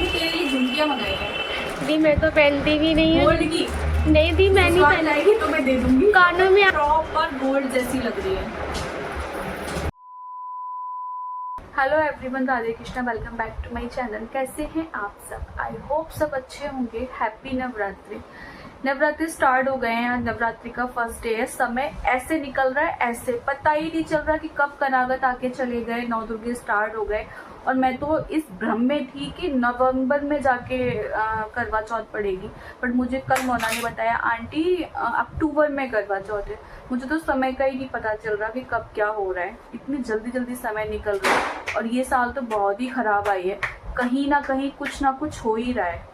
अभी तेरे लिए झुमकियाँ मंगाई है। दी मैं तो पहनती भी नहीं हूँ। गोल्ड की नहीं दी मैं नहीं पहनाएगी तो मैं दे दूंगी। कानों में प्रॉपर गोल्ड जैसी लग रही है। Hello everyone, Radhe Krishna, welcome back to my channel. कैसे हैं आप सब? आई होप सब अच्छे होंगे। हैप्पी नवरात्रि। नवरात्रि स्टार्ट हो गए हैं। नवरात्रि का फर्स्ट डे है। समय ऐसे निकल रहा है, ऐसे पता ही नहीं चल रहा कि कब कनागत आके चले गए, नौ दुर्गे स्टार्ट हो गए। और मैं तो इस भ्रम में थी कि नवंबर में जाके करवा चौथ पड़ेगी, बट मुझे कल मोना ने बताया आंटी अक्टूबर में करवा चौथ है। मुझे तो समय का ही नहीं पता चल रहा कि कब क्या हो रहा है। इतनी जल्दी जल्दी समय निकल रहा है और ये साल तो बहुत ही खराब आई है। कहीं ना कहीं कुछ ना कुछ हो ही रहा है।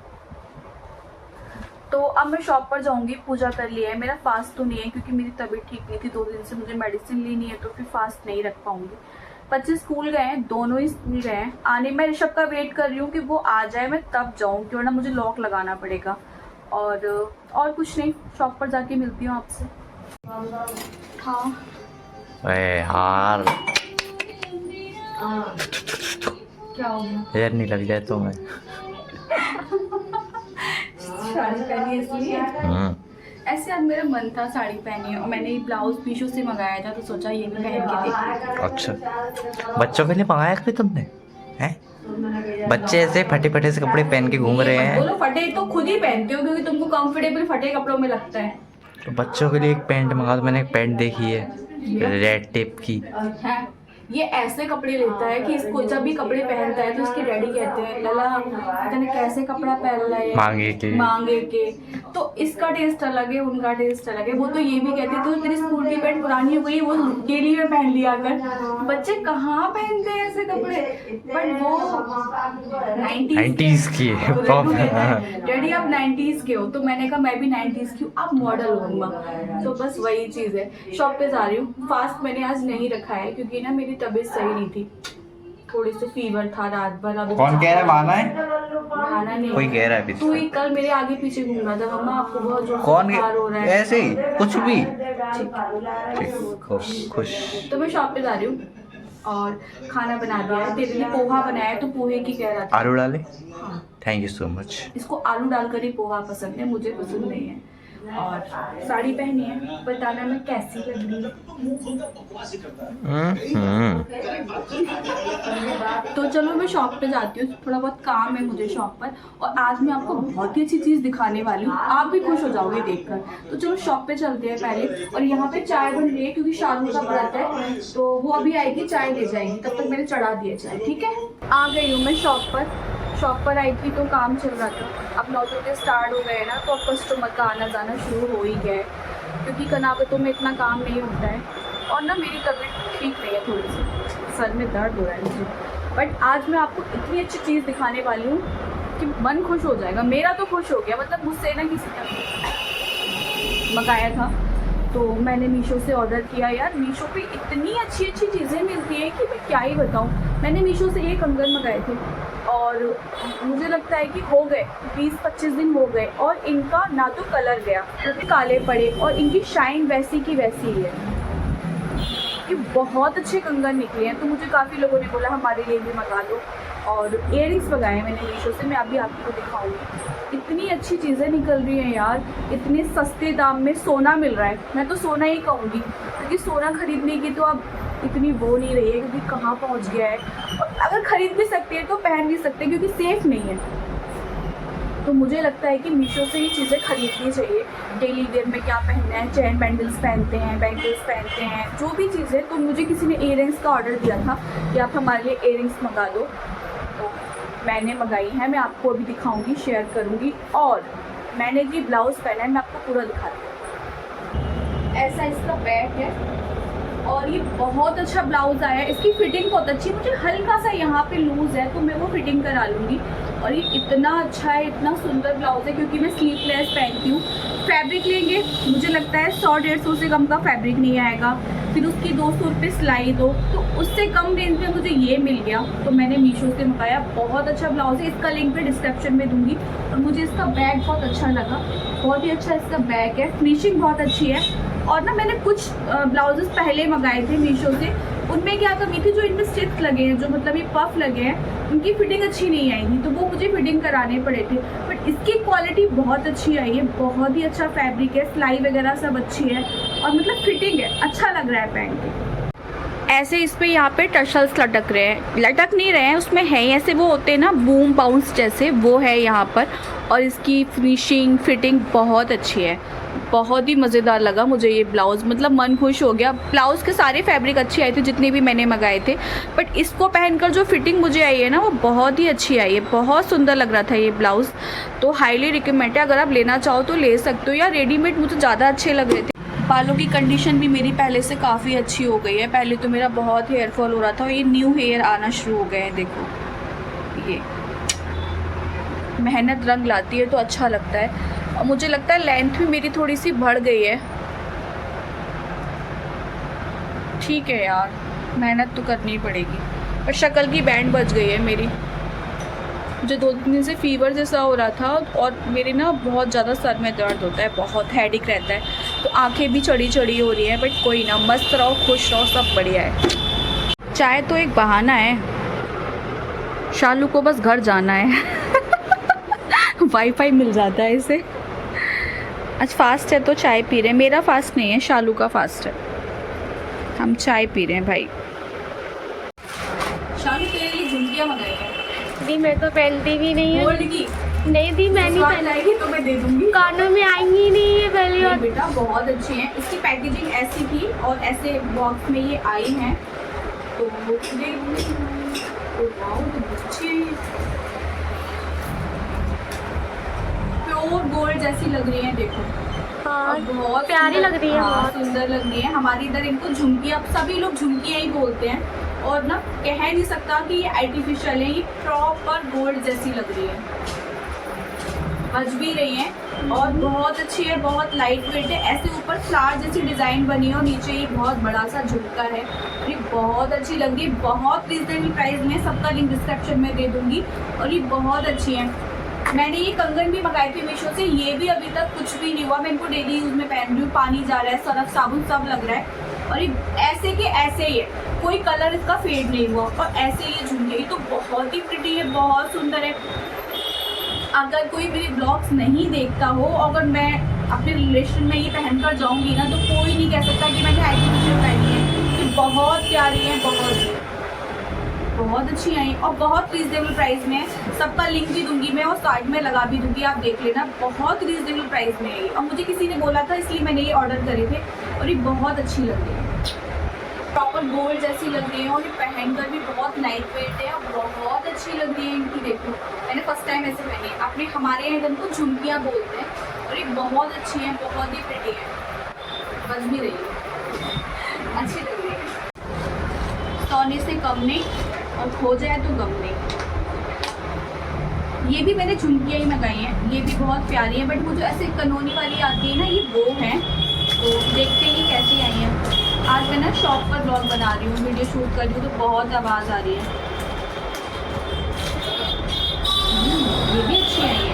तो अब मैं शॉप पर जाऊंगी। पूजा कर लिया है। मेरा फास्ट तो नहीं है क्योंकि मेरी तबीयत ठीक नहीं थी। 2 दिन से मुझे मेडिसिन लेनी है, तो फिर फास्ट नहीं रख पाऊंगी। बच्चे स्कूल गए हैं, दोनों ही स्कूल गए हैं। आने मैं ऋषभ का वेट कर रही हूँ कि वो आ जाए, मैं तब जाऊँ, क्यों ना मुझे लॉक लगाना पड़ेगा। और कुछ नहीं, शॉप पर जाके मिलती हूँ आपसे। हाँ यार क्या हो गया? हेयर नहीं लग जाए तो मैं साड़ी पहनी इसलिए ऐसे आज मेरा मन था साड़ी पहनी और मैंने ये ब्लाउज मीशो से मंगाया था, तो सोचा ये भी पहन के देखी। अच्छा, बच्चों के लिए मंगाया कभी तुमने? हैं? बच्चे ऐसे फटे फटे से कपड़े पहन के घूम रहे हैं। बोलो फटे तो खुद ही पहनते हो क्योंकि तुमको कंफर्टेबल फटे कपड़ों में लगता है। तो बच्चों के लिए एक पैंट मंगा दो। मैंने एक पैंट देखी है रेड टेप की। है ये ऐसे कपड़े लेता है कि इसको जब भी कपड़े पहनता है तो उसके डैडी कहते हैं लला पता नहीं कैसे कपड़ा पहन रहा है, मांगे के। तो इसका टेस्ट अलग है, उनका टेस्ट अलग है। वो तो ये भी कहते हैं तो तेरी स्कूल की पैंट पुरानी हो गई, वो डेली में पहन लिया कर। बच्चे कहाँ पहनते हैं ऐसे कपड़े, बट वो 90s की डैडी आप 90s के हो, तो मैंने कहा मैं भी 90s की हूँ, अब मॉडल होऊंगा। तो बस वही चीज़ है। शॉप पे जा रही हूँ। फास्ट मैंने आज नहीं रखा है क्योंकि ना मेरी तबीयत सही नहीं थी, थोड़ी सी फीवर था रात भर। अभी कौन कह रहा है माना है? माना नहीं, कोई कह रहा है तू ही कल मेरे आगे पीछे घूम रहा था। मम्मा आपको बहुत जोर से कौन बुखार हो रहा है। ऐसे ही कुछ भी ठीक। खुश। तो मैं शॉप पे जा रही हूँ और खाना बना दिया है। तेरे लिए पोहा बनाया है, तो पोहे की कह रहा था। आलू डाले? हाँ, थैंक यू सो मच। इसको आलू डालकर ही पोहा पसंद है, मुझे पसंद नहीं है। और साड़ी पहनी है, बताना मैं कैसी लग रही हूँ। तो चलो मैं शॉप पे जाती हूँ, थोड़ा बहुत काम है मुझे शॉप पर। और आज मैं आपको बहुत ही अच्छी चीज़ दिखाने वाली हूँ, आप भी खुश हो जाओगे देखकर। तो चलो शॉप पे चलते हैं पहले। और यहाँ पे चाय बन रही है क्योंकि शादी का व्रत है, तो वो अभी आएगी, चाय ले जाएगी। तब तक मैंने चढ़ा दिया चाय। ठीक है, आ गई हूँ मैं शॉप पर आई थी तो काम चल रहा था। अब 9 बजे स्टार्ट हो गए ना, तो अब कस्टमर का आना जाना शुरू हो ही गया है क्योंकि कनागतों में इतना काम नहीं होता है। और ना मेरी तबीयत ठीक नहीं है, थोड़ी सी सर में दर्द हो रहा है मुझे। बट आज मैं आपको इतनी अच्छी चीज़ दिखाने वाली हूँ कि मन खुश हो जाएगा। मेरा तो खुश हो गया, मतलब मुझसे ना किसी ने मंगाया था तो मैंने मीशो से ऑर्डर किया। यार मीशो पे इतनी अच्छी अच्छी चीज़ें मिलती हैं कि मैं क्या ही बताऊँ। मैंने मीशो से ये कंगन मंगाए थे और मुझे लगता है कि हो गए 20-25 दिन हो गए और इनका ना तो कलर गया, काले पड़े, और इनकी शाइन वैसी की वैसी ही है। ये बहुत अच्छे कंगन निकले हैं, तो मुझे काफ़ी लोगों ने बोला हमारे लिए भी मंगा दो। और इयररिंग्स मंगाए मैंने मीशो से, मैं अभी आपको दिखाऊंगी। इतनी अच्छी चीज़ें निकल रही हैं यार, इतने सस्ते दाम में सोना मिल रहा है। मैं तो सोना ही कहूँगी क्योंकि सोना खरीदने की तो अब इतनी वो नहीं रही है क्योंकि कहाँ पहुँच गया है। और अगर खरीद भी सकते हैं तो पहन भी सकते हैं क्योंकि सेफ़ नहीं है। तो मुझे लगता है कि मीशो से ही चीज़ें खरीदनी चाहिए। डेली वेयर में क्या पहनना है, चैन बैंगल्स पहनते हैं, बैंगल्स पहनते हैं, जो भी चीज़ें। तो मुझे किसी ने इयररिंग्स का ऑर्डर दिया था कि आप हमारे लिए इयररिंग्स मंगा दो, तो मैंने मंगाई है। मैं आपको अभी दिखाऊंगी, शेयर करूंगी। और मैंने जी ब्लाउज़ पहना है, मैं आपको पूरा दिखाती हूँ। ऐसा इसका बैक है और ये बहुत अच्छा ब्लाउज़ आया है। इसकी फिटिंग बहुत अच्छी है, मुझे हल्का सा यहाँ पे लूज़ है तो मैं वो फिटिंग करा लूँगी। और ये इतना अच्छा है, इतना सुंदर ब्लाउज़ है क्योंकि मैं स्लीवलेस पहनती हूँ। फैब्रिक लेंगे मुझे लगता है 100-150 से कम का फैब्रिक नहीं आएगा। फिर उसकी 200 रुपये सिलाई दो, तो उससे कम रेंज में मुझे ये मिल गया। तो मैंने मीशो से मंगाया। बहुत अच्छा ब्लाउज़ है, इसका लिंक मैं डिस्क्रिप्शन में दूँगी। और मुझे इसका बैग बहुत अच्छा लगा, बहुत ही अच्छा इसका बैग है, फिनिशिंग बहुत अच्छी है। और ना मैंने कुछ ब्लाउजेस पहले मंगाए थे मीशो से, उनमें क्या कमी थी, जो इनमें स्टिच लगे हैं, जो मतलब ये पफ लगे हैं, उनकी फिटिंग अच्छी नहीं आई थी, तो वो मुझे फिटिंग कराने पड़े थे। बट इसकी क्वालिटी बहुत अच्छी आई है, बहुत ही अच्छा फैब्रिक है, सिलाई वगैरह सब अच्छी है और मतलब फिटिंग है, अच्छा लग रहा है पहन के। ऐसे इस पे यहाँ पे टशल्स लटक रहे हैं, लटक नहीं रहे हैं, उसमें है ऐसे वो होते हैं ना बूम बाउंस जैसे, वो है यहाँ पर। और इसकी फिनिशिंग फिटिंग बहुत अच्छी है, बहुत ही मज़ेदार लगा मुझे ये ब्लाउज़, मतलब मन खुश हो गया। ब्लाउज़ के सारे फैब्रिक अच्छे आए थे जितने भी मैंने मंगाए थे, बट इसको पहनकर जो फिटिंग मुझे आई है ना वो बहुत ही अच्छी आई है, बहुत सुंदर लग रहा था ये ब्लाउज़। तो हाईली रिकमेंड है, अगर आप लेना चाहो तो ले सकते हो, या रेडीमेड मुझे ज़्यादा अच्छे लग रहे थे। बालों की कंडीशन भी मेरी पहले से काफ़ी अच्छी हो गई है, पहले तो मेरा बहुत हेयर फॉल हो रहा था और ये न्यू हेयर आना शुरू हो गए हैं। देखो ये मेहनत रंग लाती है तो अच्छा लगता है। और मुझे लगता है लेंथ भी मेरी थोड़ी सी बढ़ गई है। ठीक है यार, मेहनत तो करनी पड़ेगी। और शक्ल की बैंड बच गई है मेरी। मुझे 2 दिन से फीवर जैसा हो रहा था और मेरे ना बहुत ज़्यादा सर में दर्द होता है, बहुत हेडेक रहता है, तो आंखें भी चढ़ी चढ़ी हो रही हैं। बट कोई ना, मस्त रहो, खुश रहो, सब बढ़िया है। चाय तो एक बहाना है, शालू को बस घर जाना है। वाईफाई मिल जाता है इसे। आज फास्ट है तो चाय पी रहे हैं, मेरा फास्ट नहीं है, शालू का फास्ट है। हम चाय पी रहे हैं भाई। शालू तेरे लिए झुमकियाँ मंगाई हैं। दी मैं तो पहनती भी नहीं है। गोल्ड की नहीं दी, मैं नहीं पहना। लाएगी तो मैं दे दूंगी। कानों में आएंगी ही नहीं है पहली नहीं और बेटा, बहुत अच्छी हैं। इसकी पैकेजिंग ऐसी थी और ऐसे बॉक्स में ये आई हैं, तो दे दूंगी। वाओ, तो अच्छी है, प्योर गोल्ड जैसी लग रही है। देखो हाँ, और बहुत प्यारी लग रही है, हाँ, बहुत सुंदर लग रही है। हमारे इधर इनको झुमकी, अब सभी लोग झुमकियाँ ही बोलते हैं और ना कह नहीं सकता कि ये आर्टिफिशियल है, ये प्रॉपर गोल्ड जैसी लग रही है, बज भी रही है और बहुत अच्छी है, बहुत लाइट वेट है। ऐसे ऊपर फ्लावर जैसी डिज़ाइन बनी है और नीचे ये बहुत बड़ा सा झुमका है। ये बहुत अच्छी लग रही है, बहुत रिजनेबल प्राइस में, सबका लिंक डिस्क्रिप्शन में दे दूंगी। और ये बहुत अच्छी है। मैंने ये कंगन भी मंगाई थी मीशो से, ये भी अभी तक कुछ भी नहीं हुआ। मैं इनको डेली यूज़ में पहन रही हूँ, पानी जा रहा है, सरफ साबुन सब लग रहा है और ये ऐसे के ऐसे ही है, कोई कलर इसका फेड नहीं हुआ। और ऐसे ये झुमके तो बहुत ही प्रिटी है, बहुत सुंदर है। अगर कोई मेरे ब्लॉग्स नहीं देखता हो, अगर मैं अपने रिलेशन में ये पहन कर जाऊँगी ना, तो कोई नहीं कह सकता कि मैंने आर्टिफिशियल पहनी है। ये बहुत प्यारी है, बहुत अच्छी आई और बहुत रीजनेबल प्राइस में है। सबका लिंक भी दूंगी मैं और साइड में लगा भी दूंगी, आप देख लेना। बहुत रीजनेबल प्राइस में है ये, और मुझे किसी ने बोला था इसलिए मैंने ये ऑर्डर करे थे। और ये बहुत अच्छी लग रही है, प्रॉपर गोल्ड जैसी लग रही है और ये पहनकर भी बहुत लाइट वेट है और बहुत अच्छी लग रही है इनकी। देखो मैंने फर्स्ट टाइम ऐसे पहनी है। अपने हमारे यहाँ इनको झुमकियाँ बोलते हैं और ये बहुत अच्छी है, बहुत ही प्रिटी है, बज भी रही है, अच्छी लग रही है। सोने से कम नहीं और खो जाए तो गम नहीं। ये भी मैंने झुमकियाँ ही मंगाई हैं, ये भी बहुत प्यारी है। बट वो जो ऐसे कनोनी वाली आती है ना, ये वो है, तो देखते ही कैसी आई है। आज मैं ना शॉप पर ब्लॉग बना रही हूँ, वीडियो शूट कर रही हूँ, तो बहुत आवाज़ आ रही है। ये भी अच्छी आई है,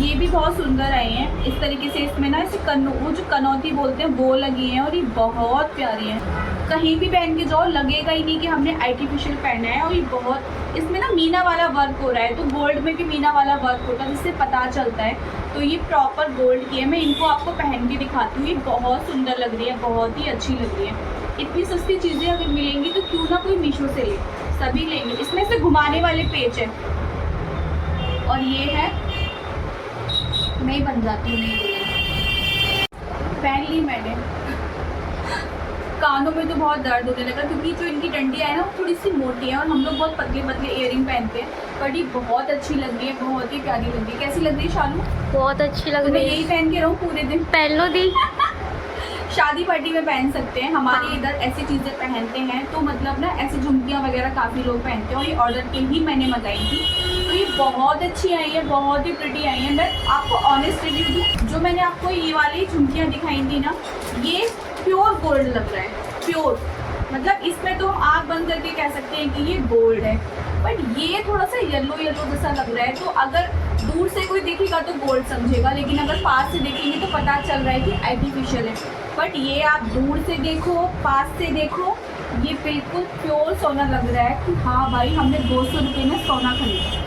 ये भी बहुत सुंदर आई हैं। इस तरीके से इसमें ना ऐसे वो जो कनौती बोलते हैं वो लगी हैं और ये बहुत प्यारी है। कहीं भी पहन के जाओ लगेगा ही नहीं कि हमने आर्टिफिशियल पहना है। और ये बहुत, इसमें ना मीना वाला वर्क हो रहा है, तो गोल्ड में भी मीना वाला वर्क होता है जिससे पता चलता है। तो ये प्रॉपर गोल्ड की है। मैं इनको आपको पहन के दिखाती हूँ, ये बहुत सुंदर लग रही है, बहुत ही अच्छी लग रही है। इतनी सस्ती चीज़ें अगर मिलेंगी तो क्यों ना कोई मीशो से ले, सभी लेंगे। इसमें से घुमाने वाले पेज है और ये है, मैं बन जाती हूँ, नहीं पहन ली मैंने। कानों में तो बहुत दर्द होने लगा क्योंकि जो इनकी डंडियाँ है ना वो थोड़ी सी मोटी है और हम लोग बहुत पतले पतले इयरिंग पहनते हैं। बट ये बहुत अच्छी लग रही है, बहुत ही प्यारी लग रही है। कैसी लग रही है शालू? बहुत अच्छी लग तो मैं रही यही है। पहन के रहूँ पूरे दिन? पहन लो दी। शादी पार्टी में पहन सकते हैं। हमारे इधर ऐसी चीज़ें पहनते हैं, तो मतलब ना ऐसी झुमकियाँ वगैरह काफ़ी लोग पहनते हैं। और ये ऑर्डर के ही मैंने मंगाई थी, तो ये बहुत अच्छी आई है, बहुत ही प्रिटी आई है। मैं आपको ऑनेस्ट रिव्यू दूँ, जो मैंने आपको ये वाली झुमकियाँ दिखाई थी ना, ये प्योर गोल्ड लग रहा है, प्योर। मतलब इसमें तो हम आँख बंद करके कह सकते हैं कि ये गोल्ड है, बट ये थोड़ा सा येलो येलो जैसा लग रहा है। तो अगर दूर से कोई देखेगा तो गोल्ड समझेगा, लेकिन अगर पास से देखेंगे तो पता चल रहा है कि आर्टिफिशियल है। बट ये आप दूर से देखो, पास से देखो, ये बिल्कुल प्योर सोना लग रहा है कि हाँ भाई हमने 200 रुपये में सोना खरीदा।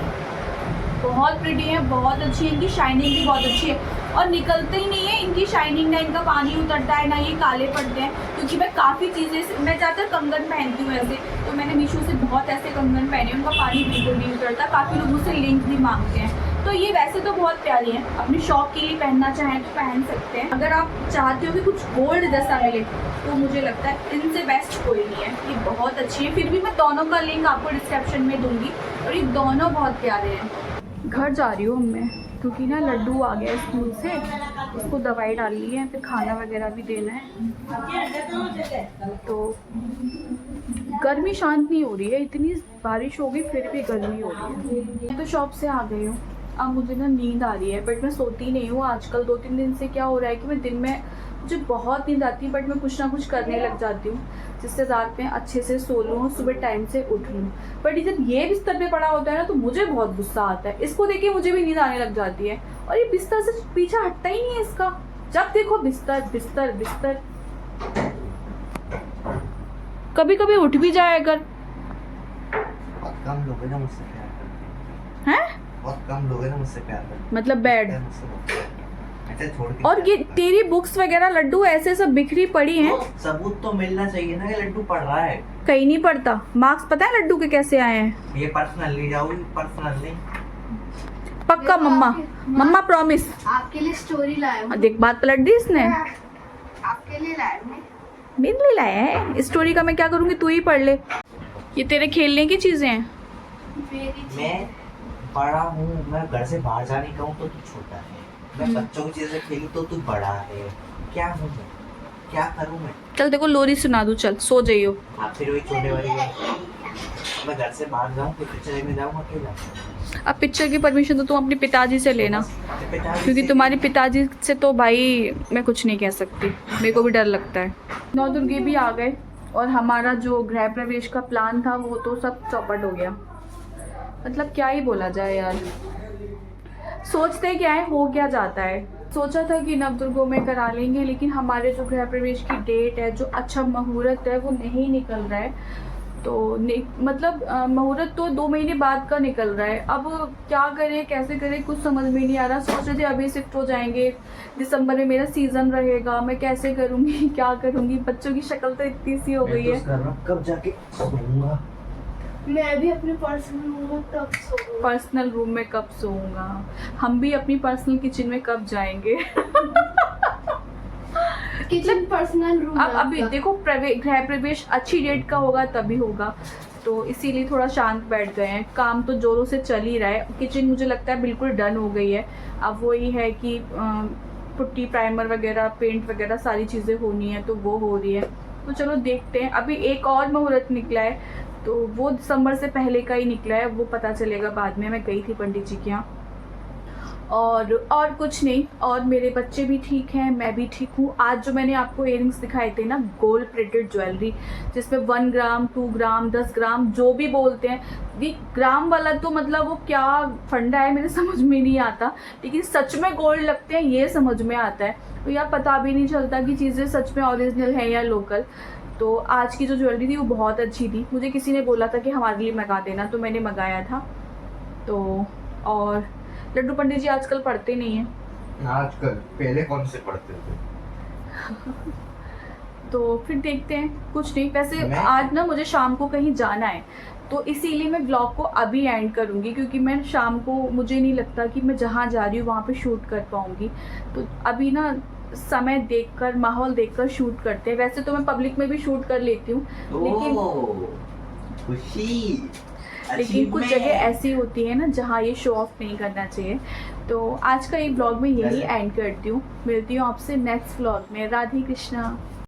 बहुत प्रिटी है, बहुत अच्छी है, इनकी शाइनिंग भी बहुत अच्छी है और निकलते ही नहीं है इनकी शाइनिंग, ना इनका पानी उतरता है ना ये काले पड़ते हैं। क्योंकि मैं काफ़ी चीज़ें, मैं ज़्यादातर कंगन पहनती हूँ ऐसे, तो मैंने मीशो से बहुत ऐसे कंगन पहने, उनका पानी बिल्कुल नहीं उतरता। काफ़ी लोग मुझसे लिंक भी मांगते हैं। तो ये वैसे तो बहुत प्यारी है, अपने शौक के लिए पहनना चाहें तो पहन सकते हैं। अगर आप चाहते हो कि कुछ गोल्ड जैसा मिले तो मुझे लगता है इनसे बेस्ट कोई नहीं है, ये बहुत अच्छी है। फिर भी मैं दोनों का लिंक आपको डिस्क्रिप्शन में दूंगी और ये दोनों बहुत प्यारे हैं। घर जा रही हूँ मैं क्योंकि ना लड्डू आ गया स्कूल से, उसको दवाई डालनी है, फिर खाना वगैरह भी देना है। तो गर्मी शांत नहीं हो रही है, इतनी बारिश हो गई फिर भी गर्मी हो रही है। मैं तो शॉप से आ गई हूँ, अब मुझे ना नींद आ रही है, बट मैं सोती नहीं हूँ आजकल। 2-3 दिन से क्या हो रहा है कि मैं दिन में, मुझे बहुत नींद आती है बट मैं कुछ ना कुछ करने लग जाती हूँ जिससे रात में अच्छे से सो लूँ और सुबह टाइम से उठ लूँ। बट जब ये बिस्तर पे पड़ा होता है ना तो मुझे बहुत गुस्सा आता है, इसको देख के मुझे भी नींद आने लग जाती है। और ये बिस्तर से पीछा हटता ही नहीं है इसका, जब देखो बिस्तर बिस्तर बिस्तर। कभी कभी उठ भी जाए अगर। बहुत कम लोग हैं ना मुझसे प्यार करते हैं, बहुत कम लोग हैं ना मुझसे प्यार करते मतलब बेड। ऐसे छोड़ के और ये तेरी बुक्स वगैरह लड्डू ऐसे सब बिखरी पड़ी हैं। सबूत तो मिलना चाहिए ना कि लड्डू पढ़ रहा है। कहीं नहीं पड़ता। मार्क्स पता है लड्डू के कैसे आए हैं? ये पर्सनल ले जाओगी, पर्सनल नहीं। पक्का मम्मा, मम्मा प्रॉमिस। आपके लिए स्टोरी लाया हूँ। देख बात पलट दी इसने। आपके लिए लाया हूँ। मेरे लिए लाया है। स्टोरी का मैं क्या करूँगी, तू ही पढ़ ले। ये तेरे खेलने की चीजें हैं। मैं बड़ा हूँ, मैं घर से बाहर जाने का हूँ तो तू छोटा है। मैं बच्चों की चीजें खेलूं तो तू बड़ा है। क्या हूँ मैं, क्या करूँ मैं? चल देखो लोरी सुना दूँ, चल सो जाइयो। आप फिर वही छोटे वाली है। मैं घर से बाहर जाऊँ, कोई पिक्चर में जाऊँ अकेला। अब पिक्चर की परमिशन तो तुम अपने पिताजी से लेना, क्योंकि तुम्हारे पिताजी से तो भाई मैं कुछ नहीं कह सकती, मेरे को भी डर लगता है। नौ दुर्गे भी आ गए और हमारा जो गृह प्रवेश का प्लान था वो तो सब चौपट हो गया। मतलब क्या ही बोला जाए यार, सोचते क्या है हो क्या जाता है। सोचा था कि नवदुर्गों में करा लेंगे, लेकिन हमारे जो गृह प्रवेश की डेट है, जो अच्छा मुहूर्त है वो नहीं निकल रहा है। तो मतलब मुहूर्त तो 2 महीने बाद का निकल रहा है। अब क्या करें कैसे करें कुछ समझ में नहीं आ रहा। सोच रहे थे अभी शिफ्ट हो जाएंगे, दिसंबर में मेरा सीज़न रहेगा, मैं कैसे करूँगी क्या करूँगी। बच्चों की शक्ल तो इतनी सी हो गई है। कब जाके सोऊंगा? मैं भी अपने पर्सनल रूम में कब सोऊंगा? पर्सनल रूम में कब सोऊंगा? हम भी अपनी पर्सनल किचन में कब जाएंगे? Kitchen personal room. अब अभी देखो गृह प्रवेश अच्छी डेट का होगा तभी होगा, तो इसीलिए थोड़ा शांत बैठ गए हैं। काम तो जोरों से चल ही रहा है। किचन मुझे लगता है बिल्कुल डन हो गई है। अब वही है कि पुट्टी प्राइमर वगैरह पेंट वगैरह सारी चीज़ें होनी है तो वो हो रही है। तो चलो देखते हैं। अभी एक और मुहूर्त निकला है तो वो दिसंबर से पहले का ही निकला है, वो पता चलेगा बाद में। मैं गई थी पंडित जी के यहाँ और कुछ नहीं। और मेरे बच्चे भी ठीक हैं, मैं भी ठीक हूँ। आज जो मैंने आपको इयरिंग्स दिखाए थे ना, गोल्ड प्लेटेड ज्वेलरी जिसमें 1 ग्राम 2 ग्राम 10 ग्राम जो भी बोलते हैं, ये ग्राम वाला तो मतलब वो क्या फंडा है मेरे समझ में नहीं आता, लेकिन सच में गोल्ड लगते हैं ये समझ में आता है। तो यार पता भी नहीं चलता कि चीज़ें सच में ओरिजिनल है या लोकल। तो आज की जो ज्वेलरी थी वो बहुत अच्छी थी। मुझे किसी ने बोला था कि हमारे लिए मंगा देना, तो मैंने मंगाया था। तो और लड्डू पंडित जी आजकल पढ़ते नहीं हैं। आजकल, पहले कौन से पढ़ते थे? तो फिर देखते हैं। कुछ नहीं, वैसे आज ना मुझे शाम को कहीं जाना है तो इसीलिए मैं ब्लॉग को अभी एंड करूँगी, क्योंकि मैं शाम को मुझे नहीं लगता कि मैं जहाँ जा रही हूँ वहाँ पे शूट कर पाऊँगी। तो अभी ना समय देखकर माहौल देखकर शूट करते हैं। वैसे तो मैं पब्लिक में भी शूट कर लेती हूँ, लेकिन कुछ जगह ऐसी होती है ना जहाँ ये शो ऑफ नहीं करना चाहिए। तो आज का ये ब्लॉग मैं यही एंड करती हूँ। मिलती हूँ आपसे नेक्स्ट ब्लॉग में। राधे कृष्णा।